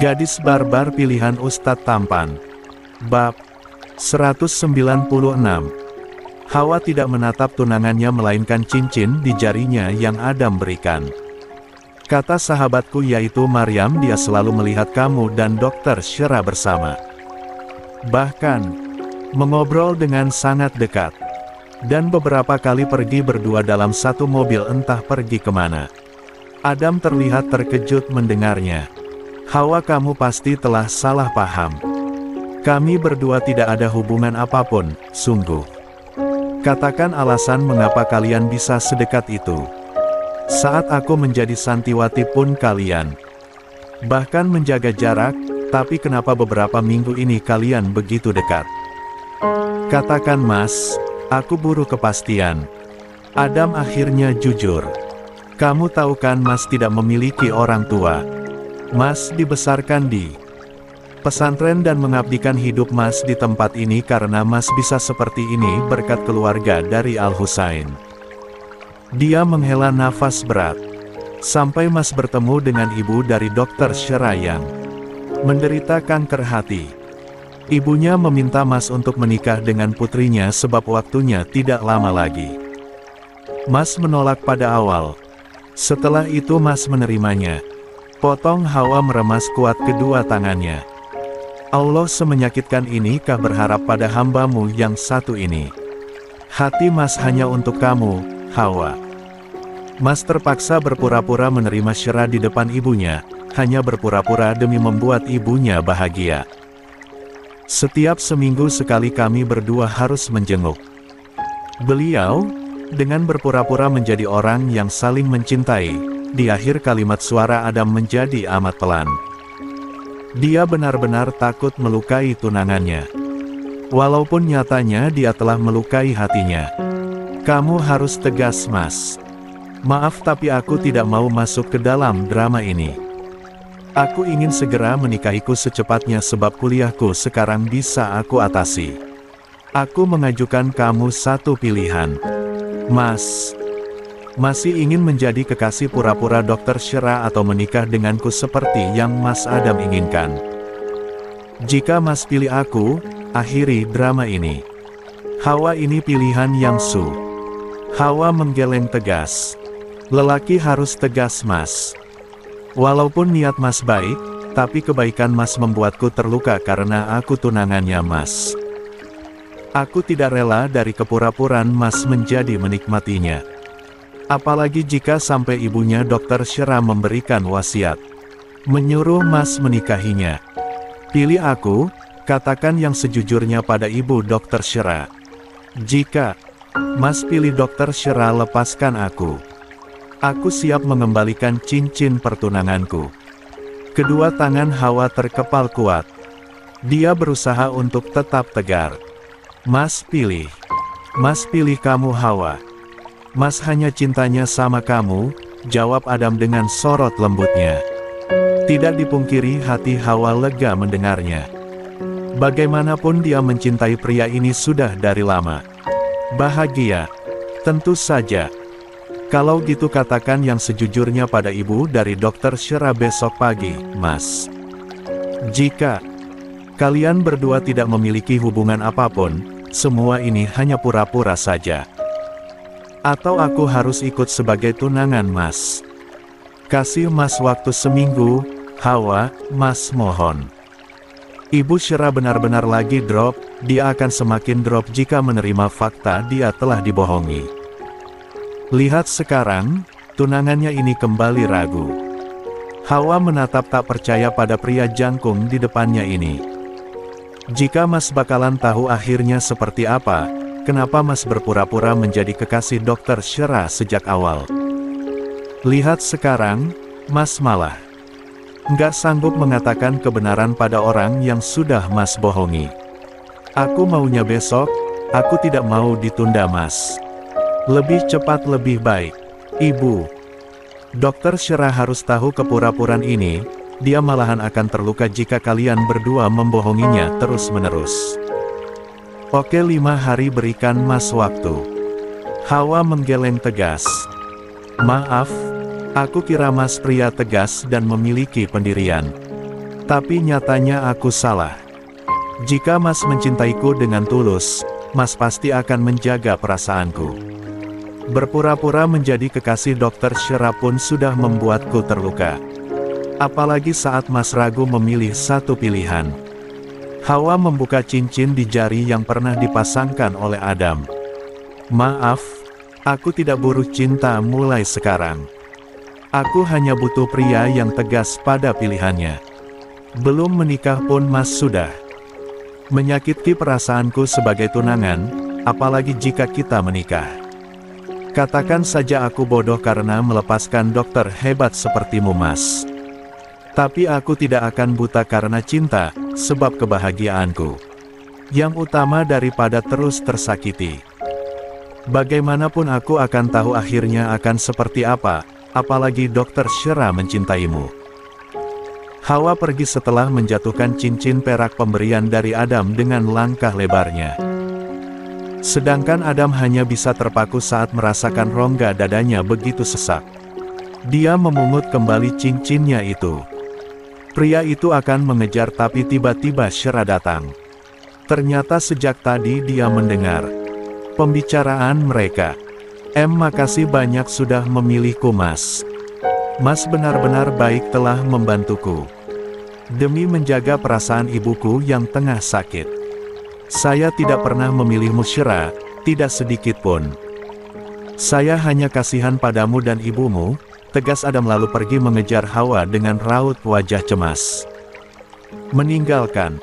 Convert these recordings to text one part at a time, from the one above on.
Gadis barbar pilihan Ustadz tampan. Bab 196. Hawa tidak menatap tunangannya melainkan cincin di jarinya yang Adam berikan. Kata sahabatku yaitu Maryam, dia selalu melihat kamu dan Dokter Syera bersama. Bahkan, mengobrol dengan sangat dekat. Dan beberapa kali pergi berdua dalam satu mobil entah pergi kemana. Adam terlihat terkejut mendengarnya. Hawa, kamu pasti telah salah paham. Kami berdua tidak ada hubungan apapun, sungguh. Katakan alasan mengapa kalian bisa sedekat itu. Saat aku menjadi santiwati pun kalian bahkan menjaga jarak, tapi kenapa beberapa minggu ini kalian begitu dekat? Katakan Mas, aku butuh kepastian. Adam akhirnya jujur. Kamu tahu kan Mas tidak memiliki orang tua. Mas dibesarkan di pesantren dan mengabdikan hidup Mas di tempat ini karena Mas bisa seperti ini berkat keluarga dari Al-Husain. Dia menghela nafas berat. Sampai Mas bertemu dengan ibu dari Dokter Syera yang menderita kanker hati. Ibunya meminta Mas untuk menikah dengan putrinya sebab waktunya tidak lama lagi. Mas menolak pada awal. Setelah itu Mas menerimanya. Potong Hawa meremas kuat kedua tangannya. Allah semenyakitkan ini kah berharap pada hambamu yang satu ini? Hati Mas hanya untuk kamu, Hawa. Mas terpaksa berpura-pura menerima Syera di depan ibunya, hanya berpura-pura demi membuat ibunya bahagia. Setiap seminggu sekali kami berdua harus menjenguk beliau, dengan berpura-pura menjadi orang yang saling mencintai. Di akhir kalimat suara Adam menjadi amat pelan. Dia benar-benar takut melukai tunangannya. Walaupun nyatanya dia telah melukai hatinya. Kamu harus tegas Mas. Maaf tapi aku tidak mau masuk ke dalam drama ini. Aku ingin segera menikahiku secepatnya sebab kuliahku sekarang bisa aku atasi. Aku mengajukan kamu satu pilihan. Mas masih ingin menjadi kekasih pura-pura Dokter Syera atau menikah denganku seperti yang Mas Adam inginkan? Jika Mas pilih aku, akhiri drama ini. Hawa, ini pilihan yang su. Hawa menggeleng tegas. Lelaki harus tegas Mas. Walaupun niat Mas baik, tapi kebaikan Mas membuatku terluka karena aku tunangannya Mas. Aku tidak rela dari kepura-puraan Mas menjadi menikmatinya. Apalagi jika sampai ibunya Dokter Syera memberikan wasiat, menyuruh Mas menikahinya. Pilih aku, katakan yang sejujurnya pada ibu Dokter Syera. Jika Mas pilih Dokter Syera, lepaskan aku. Aku siap mengembalikan cincin pertunanganku. Kedua tangan Hawa terkepal kuat. Dia berusaha untuk tetap tegar. Mas pilih kamu Hawa. Mas hanya cintanya sama kamu, jawab Adam dengan sorot lembutnya. Tidak dipungkiri hati Hawa lega mendengarnya. Bagaimanapun dia mencintai pria ini sudah dari lama. Bahagia, tentu saja. Kalau gitu katakan yang sejujurnya pada ibu dari Dokter Syera besok pagi, Mas. Jika kalian berdua tidak memiliki hubungan apapun, semua ini hanya pura-pura saja. Atau aku harus ikut sebagai tunangan Mas. Kasih Mas waktu seminggu, Hawa, Mas mohon. Ibu Syera benar-benar lagi drop, dia akan semakin drop jika menerima fakta dia telah dibohongi. Lihat sekarang, tunangannya ini kembali ragu. Hawa menatap tak percaya pada pria jangkung di depannya ini. Jika Mas bakalan tahu akhirnya seperti apa, kenapa Mas berpura-pura menjadi kekasih Dokter Syera sejak awal? Lihat sekarang, Mas malah nggak sanggup mengatakan kebenaran pada orang yang sudah Mas bohongi. Aku maunya besok, aku tidak mau ditunda Mas. Lebih cepat lebih baik. Ibu Dokter Syera harus tahu kepura-puraan ini, dia malahan akan terluka jika kalian berdua membohonginya terus-menerus. Oke, 5 hari berikan Mas waktu. Hawa menggeleng tegas. Maaf, aku kira Mas pria tegas dan memiliki pendirian. Tapi nyatanya aku salah. Jika Mas mencintaiku dengan tulus, Mas pasti akan menjaga perasaanku. Berpura-pura menjadi kekasih Dokter Shera pun sudah membuatku terluka. Apalagi saat Mas ragu memilih satu pilihan. Hawa membuka cincin di jari yang pernah dipasangkan oleh Adam. Maaf, aku tidak buruh cinta mulai sekarang. Aku hanya butuh pria yang tegas pada pilihannya. Belum menikah pun Mas sudah menyakiti perasaanku sebagai tunangan, apalagi jika kita menikah. Katakan saja aku bodoh karena melepaskan dokter hebat sepertimu Mas. Tapi aku tidak akan buta karena cinta, sebab kebahagiaanku yang utama daripada terus tersakiti. Bagaimanapun aku akan tahu akhirnya akan seperti apa, apalagi Dokter Shera mencintaimu. Hawa pergi setelah menjatuhkan cincin perak pemberian dari Adam dengan langkah lebarnya. Sedangkan Adam hanya bisa terpaku saat merasakan rongga dadanya begitu sesak. Dia memungut kembali cincinnya itu. Pria itu akan mengejar tapi tiba-tiba Shera datang. Ternyata sejak tadi dia mendengar pembicaraan mereka. Makasih banyak sudah memilihku Mas. Mas benar-benar baik telah membantuku. Demi menjaga perasaan ibuku yang tengah sakit. Saya tidak pernah memilihmu Shera, tidak sedikit pun. Saya hanya kasihan padamu dan ibumu, tegas Adam lalu pergi mengejar Hawa dengan raut wajah cemas. Meninggalkan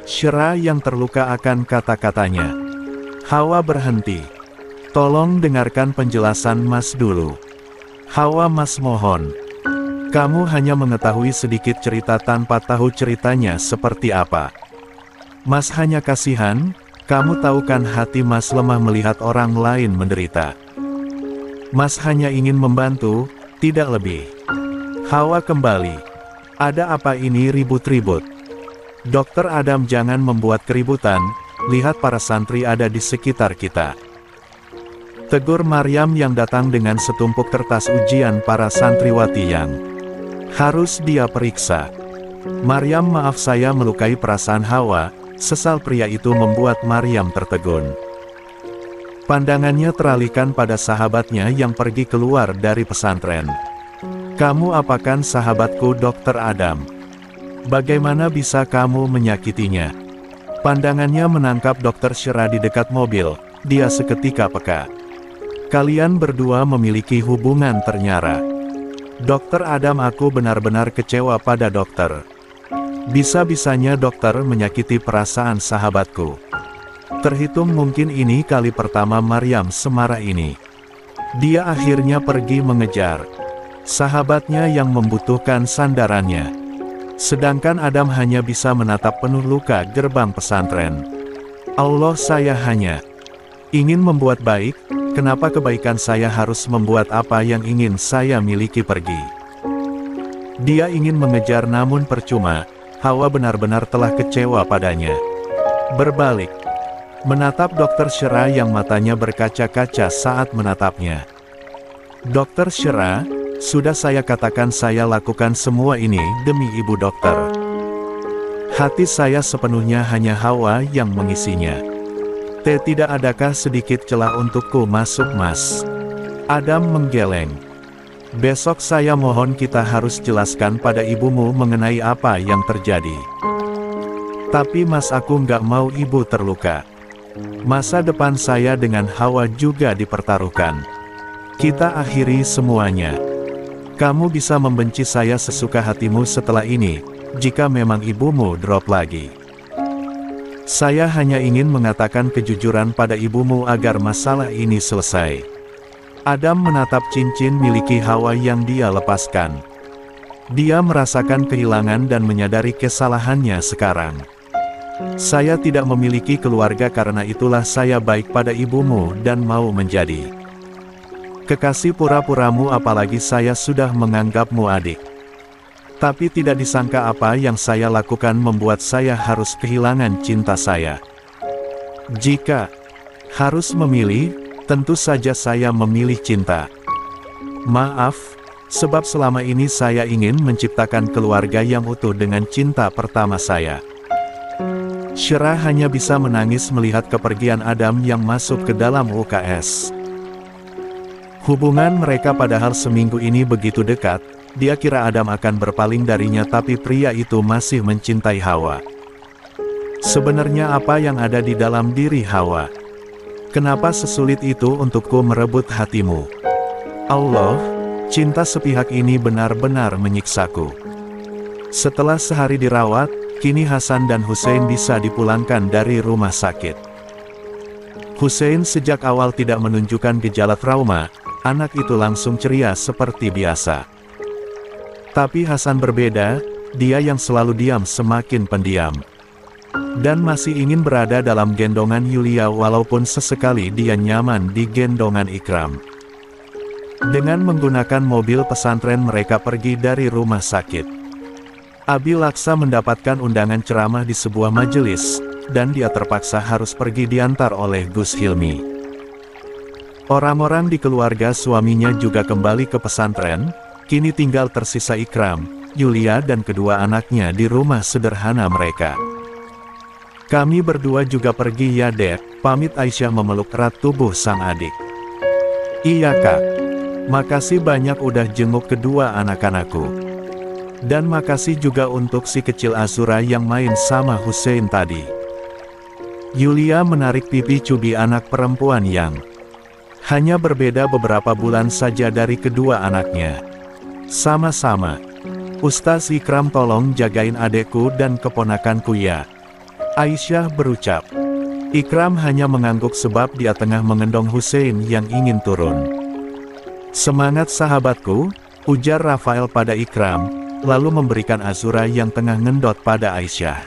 Shera yang terluka akan kata-katanya. Hawa berhenti. Tolong dengarkan penjelasan Mas dulu. Hawa Mas mohon. Kamu hanya mengetahui sedikit cerita tanpa tahu ceritanya seperti apa. Mas hanya kasihan, kamu tahu kan hati Mas lemah melihat orang lain menderita. Mas hanya ingin membantu, tidak lebih. Hawa kembali. Ada apa ini ribut-ribut? Dokter Adam jangan membuat keributan, lihat para santri ada di sekitar kita. Tegur Maryam yang datang dengan setumpuk kertas ujian para santriwati yang harus dia periksa. Maryam maaf saya melukai perasaan Hawa, sesal pria itu membuat Maryam tertegun. Pandangannya teralihkan pada sahabatnya yang pergi keluar dari pesantren. Kamu apakan sahabatku Dokter Adam? Bagaimana bisa kamu menyakitinya? Pandangannya menangkap Dokter Shera di dekat mobil, dia seketika peka. Kalian berdua memiliki hubungan ternyata. Dokter Adam aku benar-benar kecewa pada dokter. Bisa-bisanya dokter menyakiti perasaan sahabatku. Terhitung mungkin ini kali pertama Maryam semarah ini. Dia akhirnya pergi mengejar sahabatnya yang membutuhkan sandarannya. Sedangkan Adam hanya bisa menatap penuh luka gerbang pesantren. Allah saya hanya ingin membuat baik. Kenapa kebaikan saya harus membuat apa yang ingin saya miliki pergi? Dia ingin mengejar namun percuma, Hawa benar-benar telah kecewa padanya. Berbalik, menatap Dokter Shera yang matanya berkaca-kaca saat menatapnya. Dokter Shera, sudah saya katakan saya lakukan semua ini demi ibu dokter. Hati saya sepenuhnya hanya Hawa yang mengisinya. Tidak adakah sedikit celah untukku masuk Mas? Adam menggeleng. Besok saya mohon kita harus jelaskan pada ibumu mengenai apa yang terjadi. Tapi Mas aku nggak mau ibu terluka. Masa depan saya dengan Hawa juga dipertaruhkan. Kita akhiri semuanya. Kamu bisa membenci saya sesuka hatimu setelah ini, jika memang ibumu drop lagi. Saya hanya ingin mengatakan kejujuran pada ibumu agar masalah ini selesai. Adam menatap cincin miliki Hawa yang dia lepaskan. Dia merasakan kehilangan dan menyadari kesalahannya sekarang. Saya tidak memiliki keluarga karena itulah saya baik pada ibumu dan mau menjadi kekasih pura-puramu apalagi saya sudah menganggapmu adik. Tapi tidak disangka apa yang saya lakukan membuat saya harus kehilangan cinta saya. Jika harus memilih, tentu saja saya memilih cinta. Maaf, Sebab selama ini saya ingin menciptakan keluarga yang utuh dengan cinta pertama saya. Syirah hanya bisa menangis melihat kepergian Adam yang masuk ke dalam UKS. Hubungan mereka padahal seminggu ini begitu dekat, dia kira Adam akan berpaling darinya, tapi pria itu masih mencintai Hawa. Sebenarnya apa yang ada di dalam diri Hawa? Kenapa sesulit itu untukku merebut hatimu? Allah, cinta sepihak ini benar-benar menyiksaku. Setelah sehari dirawat, kini Hasan dan Hussein bisa dipulangkan dari rumah sakit. Hussein sejak awal tidak menunjukkan gejala trauma, anak itu langsung ceria seperti biasa. Tapi Hasan berbeda, dia yang selalu diam semakin pendiam. Dan masih ingin berada dalam gendongan Yulia walaupun sesekali dia nyaman di gendongan Ikram. Dengan menggunakan mobil pesantren mereka pergi dari rumah sakit. Abi Laksa mendapatkan undangan ceramah di sebuah majelis, dan dia terpaksa harus pergi diantar oleh Gus Hilmi. Orang-orang di keluarga suaminya juga kembali ke pesantren, kini tinggal tersisa Ikram, Yulia dan kedua anaknya di rumah sederhana mereka. Kami berdua juga pergi ya Dek, pamit Aisyah memeluk erat tubuh sang adik. Iya Kak. Makasih banyak udah jenguk kedua anak-anakku. Dan makasih juga untuk si kecil Azura yang main sama Hussein tadi. Yulia menarik pipi cubi anak perempuan yang hanya berbeda beberapa bulan saja dari kedua anaknya. Sama-sama. Ustaz Ikram tolong jagain adekku dan keponakanku ya. Aisyah berucap. Ikram hanya mengangguk sebab dia tengah mengendong Hussein yang ingin turun. Semangat sahabatku, ujar Rafael pada Ikram, lalu memberikan Azura yang tengah ngendot pada Aisyah.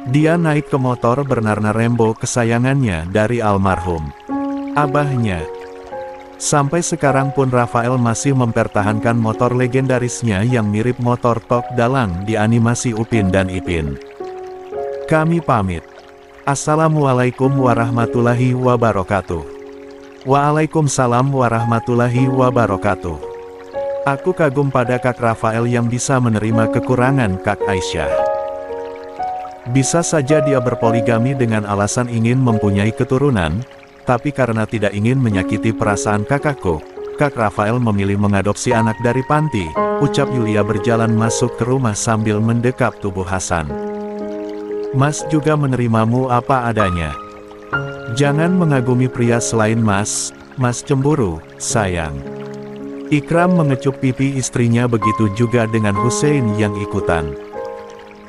Dia naik ke motor bernarna Rembo kesayangannya dari almarhum abahnya. Sampai sekarang pun Rafael masih mempertahankan motor legendarisnya yang mirip motor Tok Dalang di animasi Upin dan Ipin. Kami pamit. Assalamualaikum warahmatullahi wabarakatuh. Waalaikumsalam warahmatullahi wabarakatuh. Aku kagum pada Kak Rafael yang bisa menerima kekurangan Kak Aisyah. Bisa saja dia berpoligami dengan alasan ingin mempunyai keturunan, tapi karena tidak ingin menyakiti perasaan kakakku, Kak Rafael memilih mengadopsi anak dari panti, ucap Yulia berjalan masuk ke rumah sambil mendekap tubuh Hasan. Mas juga menerimamu apa adanya. Jangan mengagumi pria selain Mas cemburu, sayang. Ikram mengecup pipi istrinya, begitu juga dengan Hussein yang ikutan.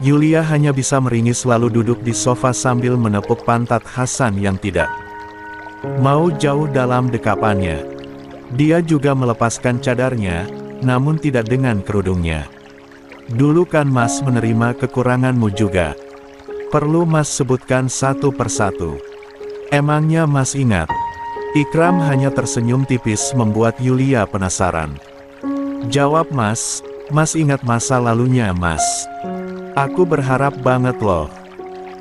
Yulia hanya bisa meringis lalu duduk di sofa sambil menepuk pantat Hasan yang tidak mau jauh dalam dekapannya. Dia juga melepaskan cadarnya, namun tidak dengan kerudungnya. Dulu kan Mas menerima kekuranganmu juga. Perlu Mas sebutkan satu persatu. Emangnya Mas ingat? Ikram hanya tersenyum tipis membuat Yulia penasaran. Jawab Mas ingat masa lalunya Mas. Aku berharap banget loh.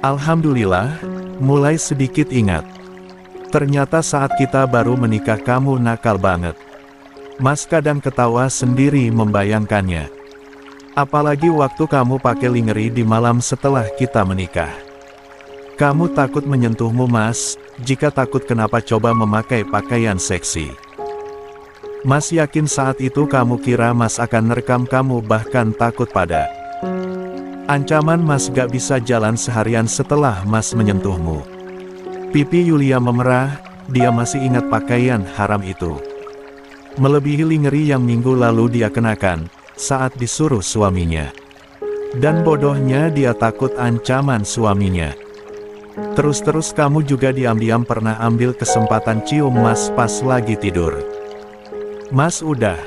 Alhamdulillah, mulai sedikit ingat. Ternyata saat kita baru menikah kamu nakal banget. Mas kadang ketawa sendiri membayangkannya. Apalagi waktu kamu pakai lingerie di malam setelah kita menikah. Kamu takut menyentuhmu Mas, jika takut kenapa coba memakai pakaian seksi. Mas yakin saat itu kamu kira Mas akan nerekam kamu, bahkan takut pada ancaman Mas gak bisa jalan seharian setelah Mas menyentuhmu. Pipi Yulia memerah, dia masih ingat pakaian haram itu. Melebihi lingerie yang minggu lalu dia kenakan saat disuruh suaminya. Dan bodohnya dia takut ancaman suaminya. Terus-terus kamu juga diam-diam pernah ambil kesempatan cium Mas pas lagi tidur. Mas udah.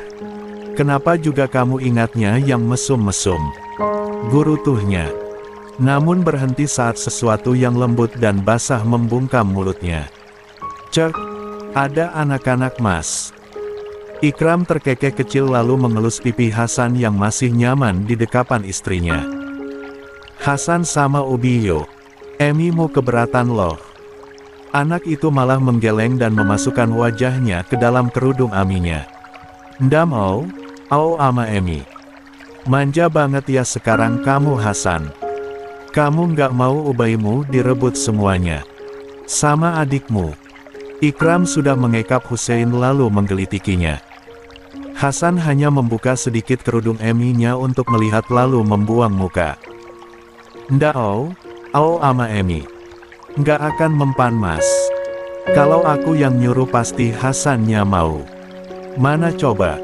Kenapa juga kamu ingatnya yang mesum-mesum? Guru tuhnya. Namun berhenti saat sesuatu yang lembut dan basah membungkam mulutnya. Cek, ada anak-anak Mas. Ikram terkekeh kecil lalu mengelus pipi Hasan yang masih nyaman di dekapan istrinya. Hasan sama Ubiyo. Emi mau keberatan loh. Anak itu malah menggeleng dan memasukkan wajahnya ke dalam kerudung Aminya. Ndam ama Emi. Manja banget ya sekarang kamu Hasan. Kamu nggak mau ubahmu direbut semuanya. Sama adikmu. Ikram sudah mengekap Hussein lalu menggelitikinya. Hasan hanya membuka sedikit kerudung Emi-nya untuk melihat lalu membuang muka. Ndak ama Emi. Nggak akan mempan mas. Kalau aku yang nyuruh pasti Hasannya mau. Mana coba?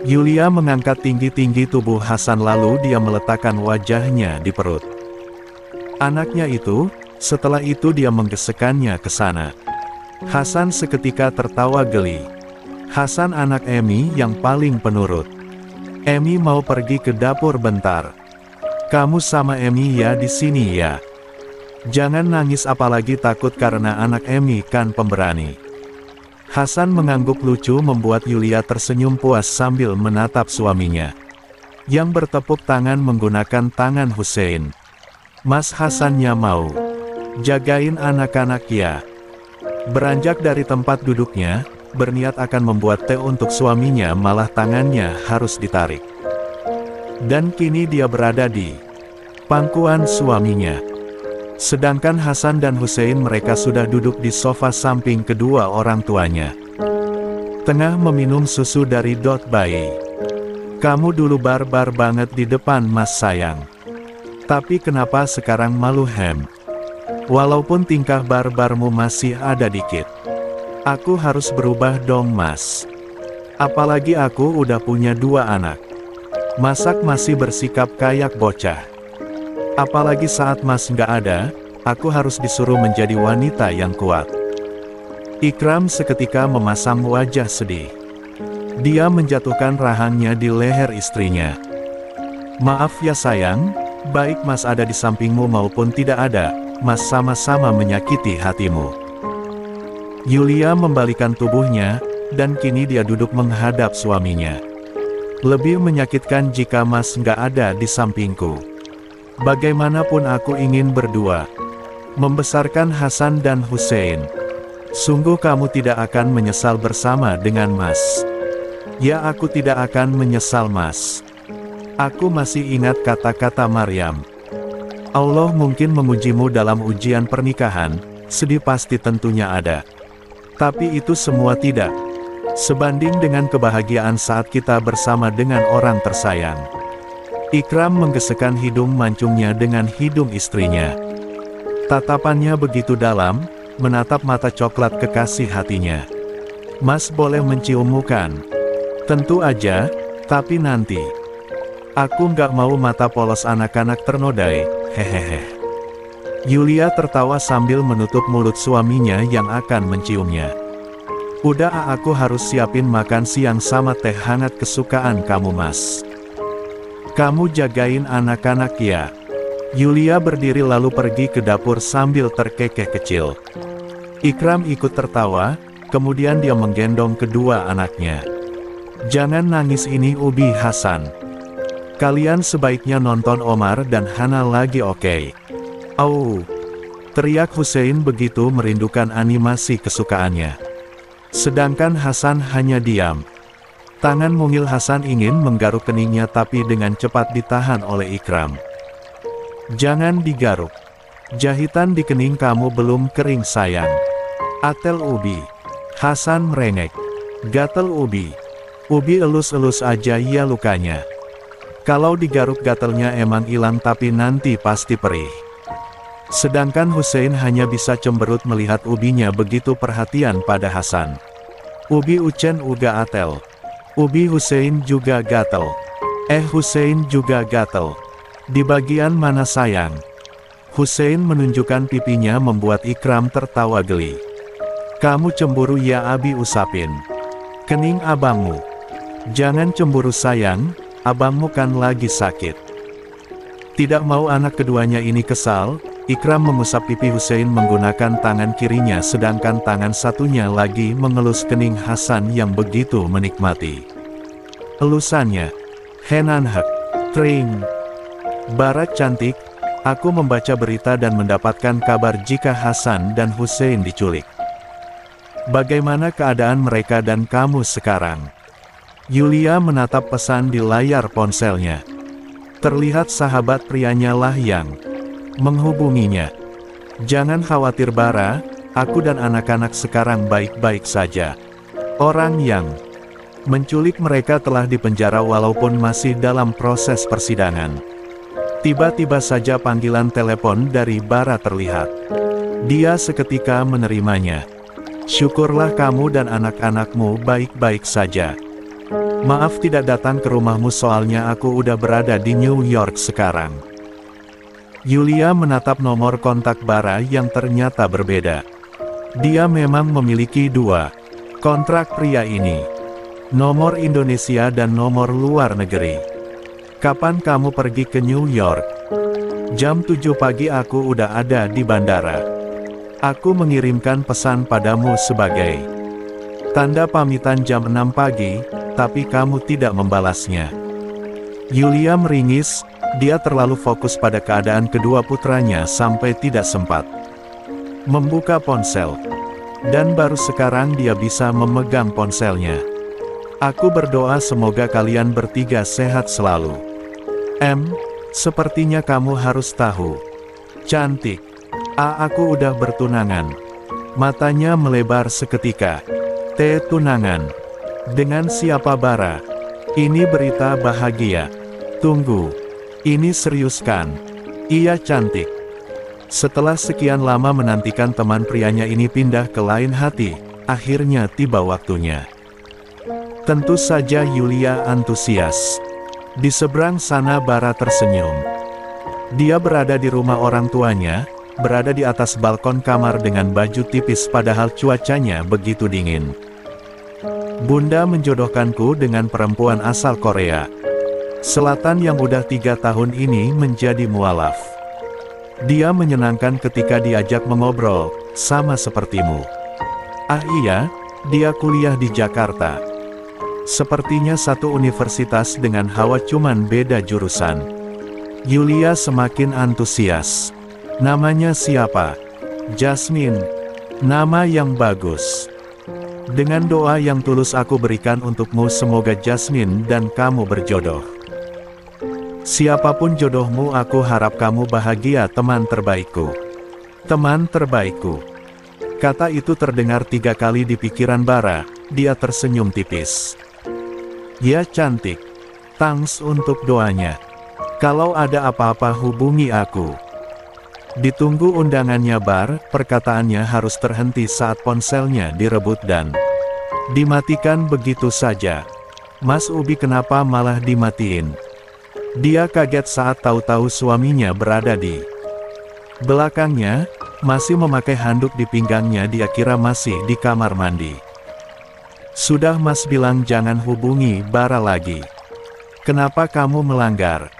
Yulia mengangkat tinggi-tinggi tubuh Hasan lalu dia meletakkan wajahnya di perut anaknya itu, setelah itu dia menggesekannya ke sana. Hasan seketika tertawa geli. Hasan anak Emi yang paling penurut. Emi mau pergi ke dapur bentar. Kamu sama Emi ya di sini ya. Jangan nangis apalagi takut karena anak Emi kan pemberani. Hasan mengangguk lucu membuat Yulia tersenyum puas sambil menatap suaminya. Yang bertepuk tangan menggunakan tangan Hussein. Mas Hasannya mau. Jagain anak-anak ya. Beranjak dari tempat duduknya, berniat akan membuat teh untuk suaminya malah tangannya harus ditarik. Dan kini dia berada di pangkuan suaminya. Sedangkan Hasan dan Hussein mereka sudah duduk di sofa samping kedua orang tuanya. Tengah meminum susu dari bayi. Kamu dulu barbar banget di depan mas sayang. Tapi kenapa sekarang malu hem? Walaupun tingkah barbarmu masih ada dikit. Aku harus berubah dong mas. Apalagi aku udah punya 2 anak. Masak masih bersikap kayak bocah. Apalagi saat mas nggak ada, aku harus disuruh menjadi wanita yang kuat. Ikram seketika memasang wajah sedih. Dia menjatuhkan rahangnya di leher istrinya. Maaf ya sayang, baik mas ada di sampingmu maupun tidak ada, mas sama-sama menyakiti hatimu. Yulia membalikan tubuhnya, dan kini dia duduk menghadap suaminya. Lebih menyakitkan jika mas nggak ada di sampingku. Bagaimanapun aku ingin berdua. Membesarkan Hasan dan Hussein. Sungguh kamu tidak akan menyesal bersama dengan mas. Ya aku tidak akan menyesal mas. Aku masih ingat kata-kata Maryam. Allah mungkin mengujimu dalam ujian pernikahan, sedih pasti tentunya ada. Tapi itu semua tidak sebanding dengan kebahagiaan saat kita bersama dengan orang tersayang. Ikram menggesekkan hidung mancungnya dengan hidung istrinya. Tatapannya begitu dalam, menatap mata coklat kekasih hatinya. Mas boleh menciummu kan? Tentu aja, tapi nanti. Aku nggak mau mata polos anak-anak ternodai, hehehe. Yulia tertawa sambil menutup mulut suaminya yang akan menciumnya. Udah aku harus siapin makan siang sama teh hangat kesukaan kamu mas. Kamu jagain anak-anak ya. Yulia berdiri lalu pergi ke dapur sambil terkekeh kecil. Ikram ikut tertawa, kemudian dia menggendong kedua anaknya. Jangan nangis ini Ubi Hasan. Kalian sebaiknya nonton Omar dan Hana lagi oke? Au! Teriak Hussein begitu merindukan animasi kesukaannya. Sedangkan Hasan hanya diam. Tangan mungil Hasan ingin menggaruk keningnya tapi dengan cepat ditahan oleh Ikram. Jangan digaruk. Jahitan di kening kamu belum kering sayang. Atel Ubi. Hasan merengek. Gatel Ubi. Ubi elus-elus aja ya lukanya. Kalau digaruk gatelnya emang hilang tapi nanti pasti perih. Sedangkan Hussein hanya bisa cemberut melihat Ubinya begitu perhatian pada Hasan. Ubi ucen uga atel. Ubi Hussein juga gatel. Hussein juga gatel. Di bagian mana sayang? Hussein menunjukkan pipinya membuat Ikram tertawa geli. Kamu cemburu ya Abi usapin. Kening abangmu. Jangan cemburu sayang, abangmu kan lagi sakit. Tidak mau anak keduanya ini kesal, Ikram mengusap pipi Hussein menggunakan tangan kirinya sedangkan tangan satunya lagi mengelus kening Hasan yang begitu menikmati. Elusannya. Henanhek. Tring. Barat cantik, aku membaca berita dan mendapatkan kabar jika Hasan dan Hussein diculik. Bagaimana keadaan mereka dan kamu sekarang? Yulia menatap pesan di layar ponselnya. Terlihat sahabat prianya lah yang menghubunginya. Jangan khawatir Bara, aku dan anak-anak sekarang baik-baik saja. Orang yang menculik mereka telah dipenjara walaupun masih dalam proses persidangan. Tiba-tiba saja panggilan telepon dari Bara terlihat. Dia seketika menerimanya. Syukurlah kamu dan anak-anakmu baik-baik saja. Maaf tidak datang ke rumahmu soalnya aku udah berada di New York sekarang. Yulia menatap nomor kontak Bara yang ternyata berbeda. Dia memang memiliki dua kontrak pria ini. Nomor Indonesia dan nomor luar negeri. Kapan kamu pergi ke New York? Jam 7 pagi aku udah ada di bandara. Aku mengirimkan pesan padamu sebagai tanda pamitan jam 6 pagi, tapi kamu tidak membalasnya. Yulia meringis, dia terlalu fokus pada keadaan kedua putranya sampai tidak sempat membuka ponsel. Dan baru sekarang dia bisa memegang ponselnya. Aku berdoa semoga kalian bertiga sehat selalu. Sepertinya kamu harus tahu. Cantik. Aku udah bertunangan. Matanya melebar seketika. Tunangan. Dengan siapa Bara? Ini berita bahagia. Tunggu. Ini serius kan? Iya cantik. Setelah sekian lama menantikan teman prianya ini pindah ke lain hati, akhirnya tiba waktunya. Tentu saja Yulia antusias. Di seberang sana Bara tersenyum. Dia berada di rumah orang tuanya, berada di atas balkon kamar dengan baju tipis padahal cuacanya begitu dingin. Bunda menjodohkanku dengan perempuan asal Korea Selatan yang udah 3 tahun ini menjadi mualaf. Dia menyenangkan ketika diajak mengobrol, sama sepertimu. Iya, dia kuliah di Jakarta. Sepertinya satu universitas dengan hawa cuman beda jurusan. Yulia semakin antusias. Namanya siapa? Jasmine. Nama yang bagus. Dengan doa yang tulus aku berikan untukmu semoga Jasmine dan kamu berjodoh. Siapapun jodohmu aku harap kamu bahagia teman terbaikku. Teman terbaikku. Kata itu terdengar 3 kali di pikiran Bara, dia tersenyum tipis. Ya cantik. Thanks untuk doanya. Kalau ada apa-apa hubungi aku. Ditunggu undangannya Bar, perkataannya harus terhenti saat ponselnya direbut dan dimatikan begitu saja. Mas Ubi kenapa malah dimatiin? Dia kaget saat tahu-tahu suaminya berada di belakangnya, masih memakai handuk di pinggangnya. Dia kira masih di kamar mandi. Sudah Mas bilang jangan hubungi Bara lagi. Kenapa kamu melanggar?